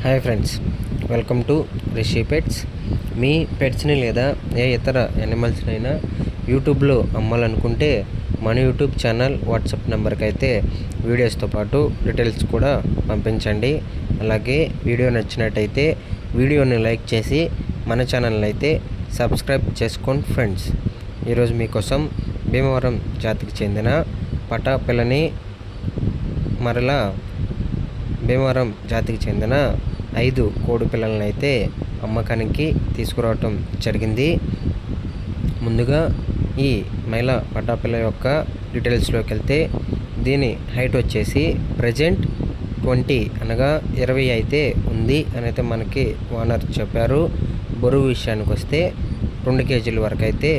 Hi friends, welcome to Rishi pets. మీ పెట్స్ని లేదా ఏ ఇతర యానిమల్స్నైనా యూట్యూబ్లో అమ్మాలనుకుంటే మన యూట్యూబ్ ఛానల్ వాట్సాప్ నెంబర్కి అయితే వీడియోస్తో పాటు డీటెయిల్స్ కూడా పంపించండి. అలాగే వీడియో నచ్చినట్టయితే వీడియోని లైక్ చేసి మన ఛానల్ని అయితే సబ్స్క్రైబ్ చేసుకోండి ఫ్రెండ్స్. ఈరోజు మీకోసం భీమవరం జాతికి చెందిన పటా పిల్లని మరలా భీమవరం జాతికి చెందిన 5 కోడి పిల్లలను అయితే అమ్మకానికి తీసుకురావటం జరిగింది. ముందుగా ఈ మహిళా పటాపిల్ల యొక్క డీటెయిల్స్లోకి వెళ్తే దీని హైట్ వచ్చేసి ప్రజెంట్ 20 అనగా 20 అయితే ఉంది అని అయితే మనకి ఓనర్ చెప్పారు. బరువు విషయానికి వస్తే 2 కేజీల వరకు అయితే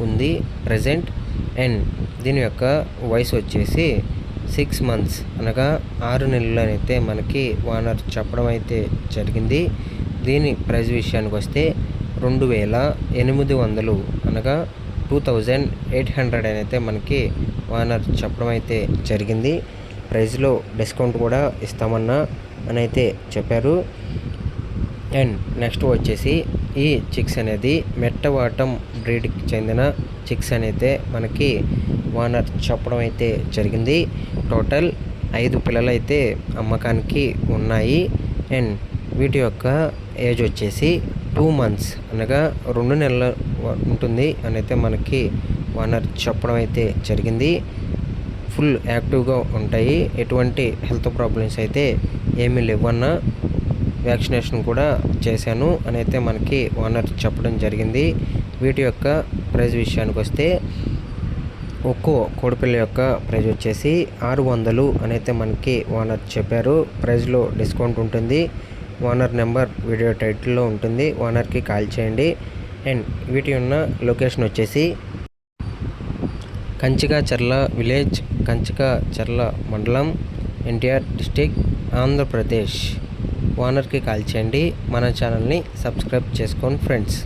ఉంది ప్రజెంట్. అండ్ దీని యొక్క వయసు వచ్చేసి 6 మంత్స్ అనగా 6 నెలలు అయితే మనకి ఓనర్ చెప్పడం అయితే జరిగింది. దీని ప్రైస్ విషయానికి వస్తే 2800 అనగా 2800 అయితే మనకి ఓనర్ చెప్పడం అయితే జరిగింది. ప్రైస్లో డిస్కౌంట్ కూడా ఇస్తామన్నా అని అయితే చెప్పారు. అండ్ నెక్స్ట్ వచ్చేసి ఈ చిక్స్ అనేది మెట్టవాటం బ్రీడ్కి చెందిన చిక్స్ అయితే మనకి ఓనర్ చెప్పడం అయితే జరిగింది. టోటల్ 5 పిల్లలు అయితే అమ్మకానికి ఉన్నాయి. అండ్ వీటి యొక్క ఏజ్ వచ్చేసి 2 మంత్స్ అనగా 2 నెలలు ఉంటుంది అని అయితే మనకి ఓనర్ చెప్పడం అయితే జరిగింది. ఫుల్ యాక్టివ్గా ఉంటాయి, ఎటువంటి హెల్త్ ప్రాబ్లమ్స్ అయితే ఏమీ లేవన్నా వ్యాక్సినేషన్ కూడా చేశాను అని అయితే మనకి ఓనర్ చెప్పడం జరిగింది. వీటి యొక్క ప్రైస్ విషయానికి వస్తే ఒక్కో కోడిపిల్ల యొక్క ప్రైస్ వచ్చేసి 600 అని అయితే మనకి ఓనర్ చెప్పారు. ప్రైస్లో డిస్కౌంట్ ఉంటుంది. ఓనర్ నెంబర్ వీడియో టైటిల్లో ఉంటుంది, ఓనర్కి కాల్ చేయండి. అండ్ వీటి ఉన్న లొకేషన్ వచ్చేసి కంచికాచర్ల విలేజ్, కంచికాచర్ల మండలం, ఎన్టీఆర్ డిస్టిక్, ఆంధ్రప్రదేశ్. ఓనర్కి కాల్ చేయండి. మన ఛానల్ని సబ్స్క్రైబ్ చేసుకోండి ఫ్రెండ్స్.